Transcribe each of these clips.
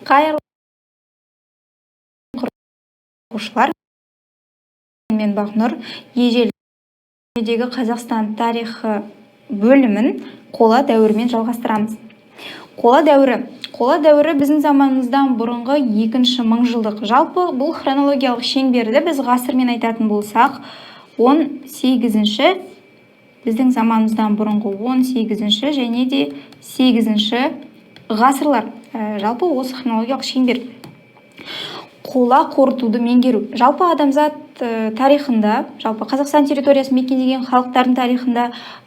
Қайырлы оқушылар, мен Бақнұр. Ежелдегі Қазақстан тарихы бөлімін қола дәуірімен жалғастырамыз. Қола дәуірі біздің заманымыздан бұрынғы екінші мыңжылдық. Жалпы бұл хронологиялық шеңберді біз ғасырмен айтатын болсақ, 18-ші, біздің заманымыздан бұрынғы 18-ші және де 8-ші ғасырлар. Жалпы осы хронологиялық шеңбер. Қола қорытуды меңгеру. Жалпы адамзат тарихында, жалпы Қазақстан территориясын мекендеген халықтардың тарихында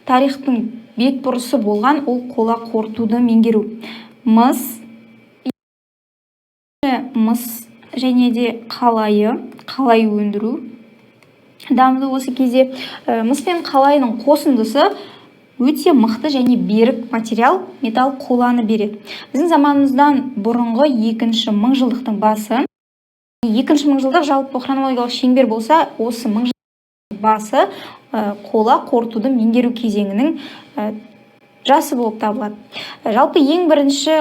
тарихтың бетбұрысы болған ол қола қорытуды меңгеру. Мыс және де қалай өндіру дамыды осы кезде. Мыс пен қалайының қосындысы өте мықты және берік материал, металл қоланы береді. Біздің заманымыздан бұрынғы екінші мыңжылдықтың басы. Екінші мыңжылдық жалпы хронологиялық шеңбер болса, осы мыңжылдықтың басы қола қорытуды меңгеру кезеңінің жасы болып табылады. Жалпы ең бірінші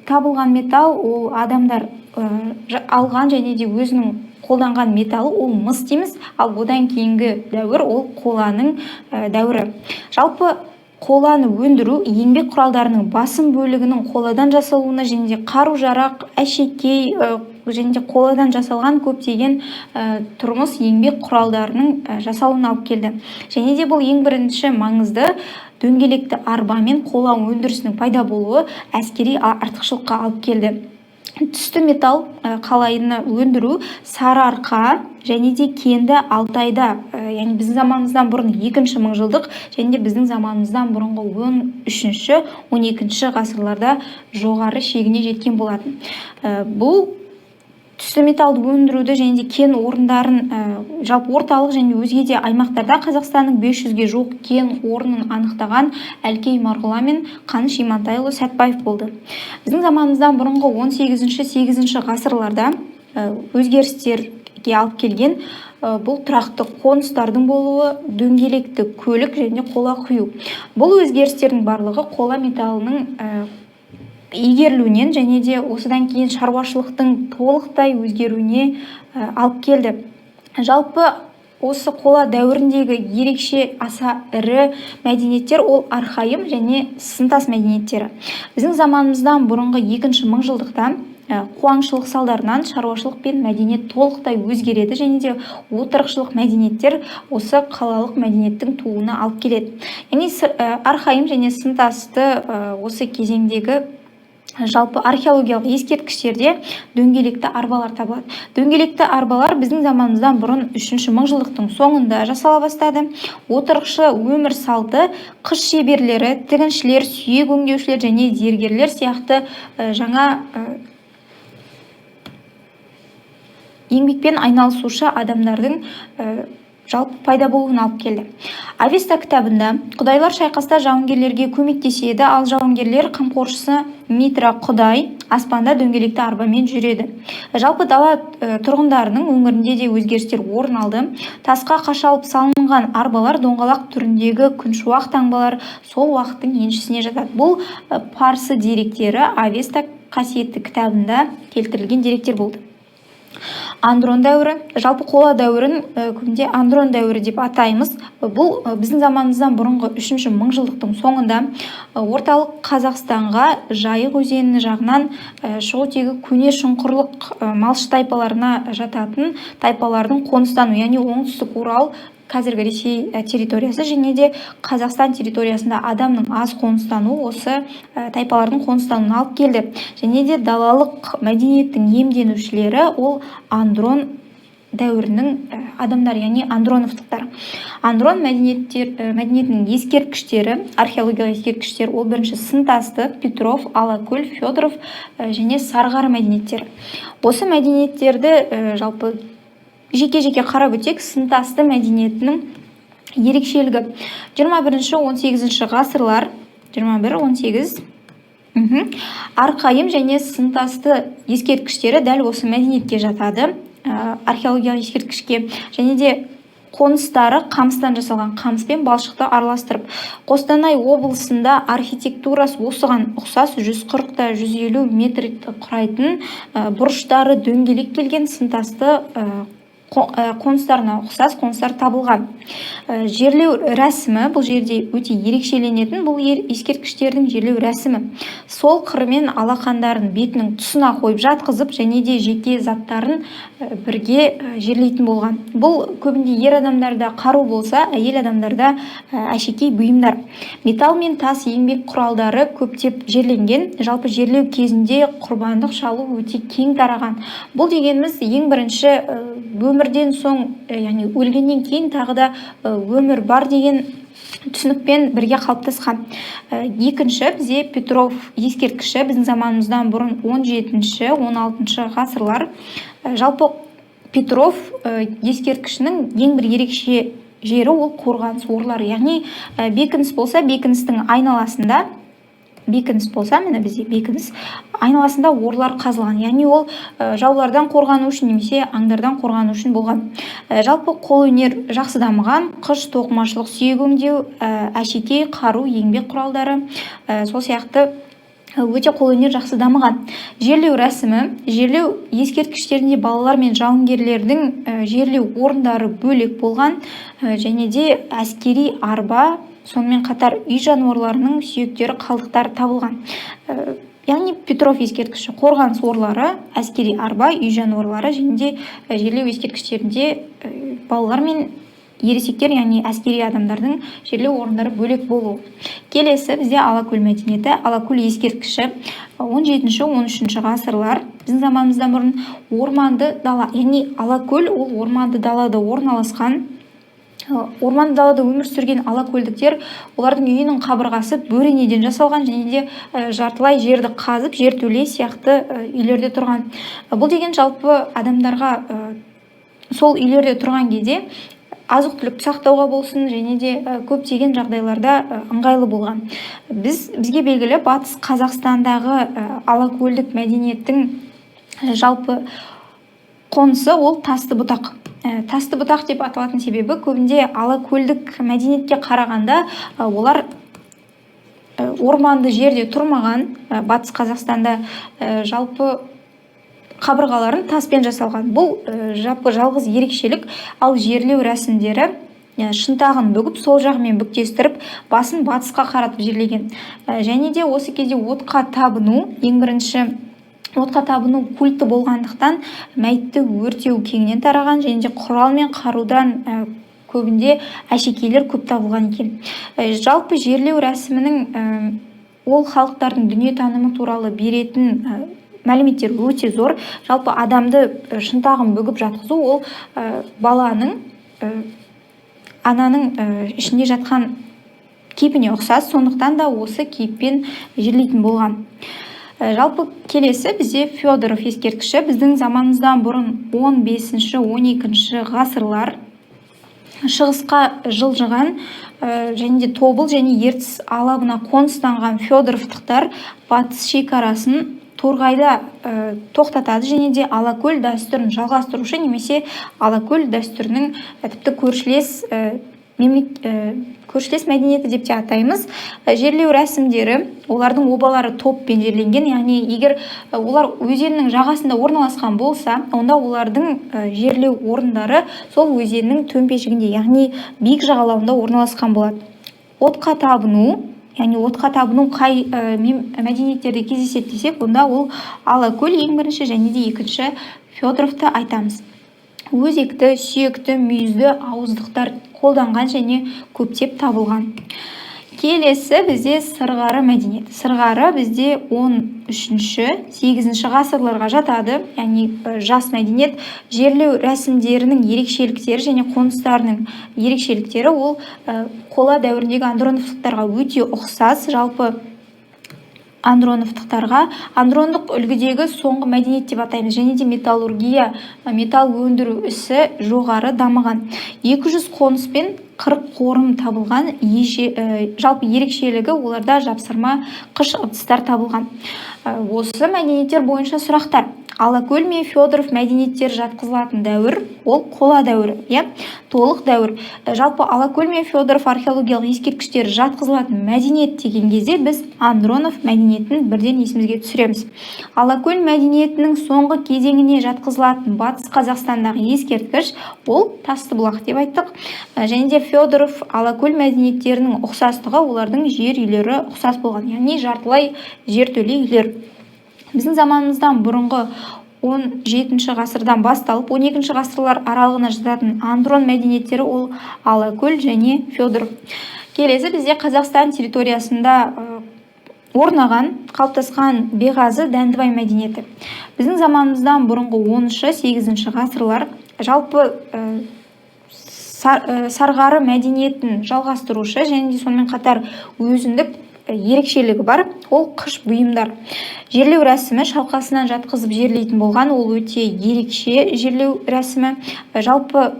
табылған металл ол адамдар алған және де өзінің қолданған металы ол мыс дейміз, ал одан кейінгі дәуір ол қоланың дәуірі. Жалпы қоланы өндіру еңбек құралдарының басым бөлігінің қоладан жасалуына және де қару-жарақ, әшекей және де қоладан жасалған көптеген тұрмыс еңбек құралдарының жасалуына алып келді. Және де бұл ең бірінші маңызды дөңгелекті арба мен қола өндірісінің пайда болуы әскери артықшылыққа алып келді. Түсті металл қалайыны өндіру Сарыарқа және де Кенді Алтайда, яғни біздің заманымыздан бұрын екінші мыңжылдық және де біздің заманымыздан бұрынғы 13-ші, 12-ші ғасырларда жоғары шегіне жеткен болатын. Бұл түсті металлды өндіруді және де кен орындарын жалпы орталық және өзге де аймақтарда Қазақстанның 500-ге жуық кен орнын анықтаған Әлкей Марғұлан мен Қаныш Имантайұлы Сәтбаев болды. Біздің заманымыздан бұрынғы 18-ші, 8-ші ғасырларда өзгерістерге алып келген бұл тұрақты қоныстардың болуы, дөңгелекті көлік және қола құю. Бұл өзгерістердің барлығы қола металының игерілуінен және де осыдан кейін шаруашылықтың толықтай өзгеруіне алып келді. Жалпы осы қола дәуіріндегі ерекше аса ірі мәдениеттер ол архаим және сынтас мәдениеттері. Біздің заманымыздан бұрынғы екінші мыңжылдықта қуаңшылық салдарынан шаруашылық пен мәдениет толықтай өзгереді және де отырықшылық мәдениеттер осы қалалық мәдениеттің тууына алып келеді. Яғни архаим және сынтасты осы кезеңдегі жалпы археологиялық ескерткіштерде дөңгелекті арбалар табылады. Дөңгелекті арбалар біздің заманымыздан бұрын 3-ші мыңжылдықтың соңында жасала бастады. Отырықшы өмір салты, қыш шеберлері, тігіншілер, сүйек өңдеушілер және зергерлер сияқты жаңа еңбекпен айналысушы адамдардың жалпы пайда болуына алып келді. Авеста кітабында құдайлар шайқаста жауынгерлерге көмектеседі, ал жауынгерлер қамқоршысы Митра құдай аспанда дөңгелекті арбамен жүреді. Жалпы дала тұрғындарының өмірінде де өзгерістер орын алды. Тасқа қашалып салынған арбалар доңғалақ түріндегі күншуақ таңбалар сол уақыттың еншісіне жатады. Бұл парсы деректері Авеста қасиетті кітабында келтірілген деректер болды. Андрон дәуірі, жалпы қола дәуірін көбінде Андрон дәуірі деп атаймыз. Бұл біздің заманымыздан бұрынғы 3-ші мыңжылдықтың соңында орталық Қазақстанға Жайық өзені жағынан шығу тегі көне шұңқырлық малшы тайпаларына жататын тайпалардың қоныстану, яғни оңтүстік Урал, қазіргі Ресей территориясы және де Қазақстан территориясында адамның аз қоныстануы осы тайпалардың қоныстануына алып келді. Және де далалық мәдениеттің иемденушілері ол Андрон дәуірінің адамдар, яғни андроновтықтар. Андрон мәдениетінің ескерткіштері, археологиялық ескерткіштер ол бірінші сынтасты, Петров, Алакөл, Федоров және Сарғар мәдениеттері. Осы мәдениеттерді жалпы жеке-жеке қарап өтсек, сынтасты мәдениетінің ерекшелігі 21-18 ғасырлар, 21-18 арқайым және сынтасты ескерткіштері дәл осы мәдениетке жатады, археологиялық ескерткішке. Және де қоныстары қамыстан жасалған, қамыс пен балшықты араластырып. Қостанай облысында архитектурасы осыған ұқсас 140-150 метр құрайтын бұрыштары дөңгелек келген сымтасты қоныстарына ұқсас қоныстар табылған. Жерлеу рәсімі бұл жерде өте ерекшеленетін, бұл ескерткіштердің жерлеу рәсімі. Сол қырымен алақандарын бетінің тұсына қойып жатқызып, және де жеке заттарын бірге жерлейтін болған. Бұл көбінде ер адамдарда қару болса, әйел адамдарда әшекей бұйымдар. Металл мен тас еңбек құралдары көптеп жерленген. Жалпы жерлеу кезінде құрбандық шалу өте кең тараған. Бұл дегеніміз ең бірінші өмірден соң, яғни өлгеннен кейін тағы да өмір бар деген түсінікпен бірге қалыптасқан. Екінші бізде Петров ескерткіші біздің заманымыздан бұрын 17-16 ғасырлар. Жалпы Петров ескерткішінің ең бір ерекше жері ол қорғаныс орлары, яғни бекініс болса, бекіністің айналасында міне бізде бекініс айналасында орлар қазылған, яғни ол жаулардан қорғану үшін немесе аңдардан қорғану үшін болған. Жалпы қолөнер жақсы дамыған, қыш, тоқымашылық, сүйек өңдеу, әшекей, қару, еңбек құралдары, сол сияқты өте қолөнер жақсы дамыған. Жерлеу рәсімі, жерлеу ескерткіштерінде балалар мен жауынгерлердің жерлеу орындары бөлек болған, және де әскери арба, сонымен қатар үй жануарларының сүйектері, қалдықтары табылған. Яғни Петров ескерткіші қорғаныс орлары, әскери арба, үй жануарлары, және де жерлеу ескерткіштерінде балалар мен ересектер, яғни әскери адамдардың жерлеу орындары бөлек болу. Келесі бізде Алакөл мәдениеті. Алакөл ескерткіші 17-13 ғасырлар. Біздің заманымыздан бұрын орманды дала, яғни Алакөл ол орманды далада орналасқан. Орманды далада өмір сүрген алакөлдіктер, олардың үйінің қабырғасы бөренеден жасалған, және де жартылай жерді қазып, жертөле сияқты үйлерде тұрған. Бұл деген жалпы адамдарға сол үйлерде тұрған кезде азық-түлік сақтауға болсын, және де көптеген жағдайларда ыңғайлы болған. Бізге белгілі Батыс Қазақстандағы алакөлдік мәдениеттің жалпы қонысы ол тасты бұтақ. Тасты бұтақ деп аталатын себебі көбінде алакөлдік мәдениетке қарағанда олар орманды жерде тұрмаған. Батыс Қазақстанда жалпы қабырғаларын таспен жасалған. Бұл жалғыз ерекшелік. Ал жерлеу рәсімдері шынтағын бүгіп, сол жағымен бүктестіріп, басын батысқа қаратып жерлеген. Және де осы кезде отқа табыну, ең бірінші отқа табыну культі болғандықтан мәйітті өртеу кеңінен тараған, және де құрал мен қарудан көбінде әшекейлер көп табылған екен. Жалпы жерлеу рәсімінің ол халықтардың дүниетанымы туралы беретін мәліметтер өте зор. Жалпы адамды шынтағын бүгіп жатқызу ол баланың ананың ішінде жатқан кейпіне ұқсас, сондықтан да осы кейіппен жерлейтін болған. Жалпы келесі бізде Федоров ескерткіші. Біздің заманымыздан бұрын 15-12 ғасырлар шығысқа жылжыған, және де Тобыл және Ертіс алабына қоныстанған Федоровтықтар батыс шекарасын Торғайда тоқтатады, және де Алакөл дәстүрін жалғастырушы, немесе Алакөл дәстүрінің тіпті көршілес мәдениеті деп те атаймыз. Жерлеу рәсімдері, олардың обалары топпен жерленген, яғни егер олар өзеннің жағасында орналасқан болса, онда олардың жерлеу орындары сол өзеннің төмпешігінде, яғни биік жағалауында орналасқан болады. Отқа табыну, яғни отқа табыну қай мәдениеттерде кездеседі десек, онда ол Алакөл ең бірінші, және де екінші Федоровты айтамыз. Өзекті, сүйекті, мүйізді ауыздықтар қолданған және көптеп табылған. Келесі бізде сырғары мәдениет. Сырғары бізде 13-8 ғасырларға жатады, яғни жас мәдениет. Жерлеу рәсімдерінің ерекшеліктері және қоныстарының ерекшеліктері ол қола дәуіріндегі андроновтықтарға өте ұқсас. Жалпы андрондық үлгідегі соңғы мәдениет деп атаймыз, және де металлургия, металл өндіру ісі жоғары дамыған. 200 қоныс пен 40 қорым табылған. Жалпы ерекшелігі оларда жапсырма қыш ыдыстар табылған. Осы мәдениеттер бойынша сұрақтар. Алакөл мен Федоров мәдениеттері жатқызылатын дәуір ол қола дәуірі, толық дәуір. Жалпы Алакөл мен Федоров археологиялық ескерткіштері жатқызылатын мәдениет деген кезде біз Андронов мәдениетін бірден есімізге түсіреміз. Алакөл мәдениетінің соңғы кезеңіне жатқызылатын батыс Қазақстандағы ескерткіш ол Тастыбұлақ деп айттық. Және де Федоров Алакөл мәдениеттерінің ұқсастығы олардың жер үйлері ұқсас болған, яғни жартылай жертөле үйлер. Біздің заманымыздан бұрынғы 17 ғасырдан басталып 12 ғасырлар аралығына жататын Андрон мәдениеттері ол Алакөл және Федоров. Келесі бізде Қазақстан территориясында орнаған, қалыптасқан Беғазы Дәндібай мәдениеті. Біздің заманымыздан бұрынғы 13-8 ғасырлар жалпы Сарғары мәдениетін жалғастырушы және де сонымен қатар өзіндік ерекшелігі бар, ол қыш бұйымдар. Жерлеу рәсімі шалқасынан жатқызып жерлейтін болған, ол өте ерекше жерлеу рәсімі. Жалпы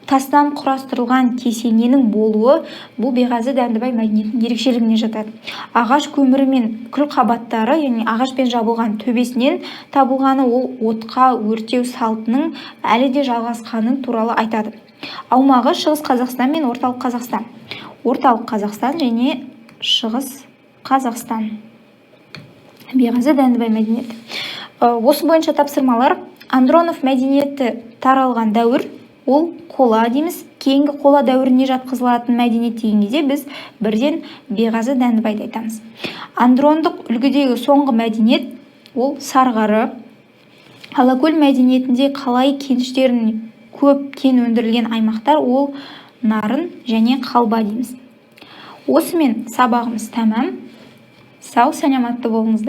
тастан құрастырылған кесененің болуы бұл Беғазы Дәндібай мәдениетінің ерекшелігіне жатады. Ағаш көмірі мен күл қабаттары, яғни ағашпен жабылған төбесінен табылғаны ол отқа өртеу салтының әлі де жалғасқаны туралы айтады. Аумағы Шығыс Қазақстан мен Орталық Қазақстан. Орталық Қазақстан және Шығыс Қазақстан. Беғазы Дәндібай мәдениеті. Осы бойынша тапсырмалар: Андронов мәдениеті таралған дәуір ол қола дейміз. Кейінгі қола дәуіріне жатқызылатын мәдениет деген кезде біз бірден Беғазы Дәндібайды айтамыз. Андрондық үлгідегі соңғы мәдениет ол Сарғары. Алакөл мәдениетінде қалай кеніштерін көп кен өндірілген аймақтар ол Нарын және Қалба дейміз. Осымен сабағымыз тәмам. Сау саламатты болыңыздар.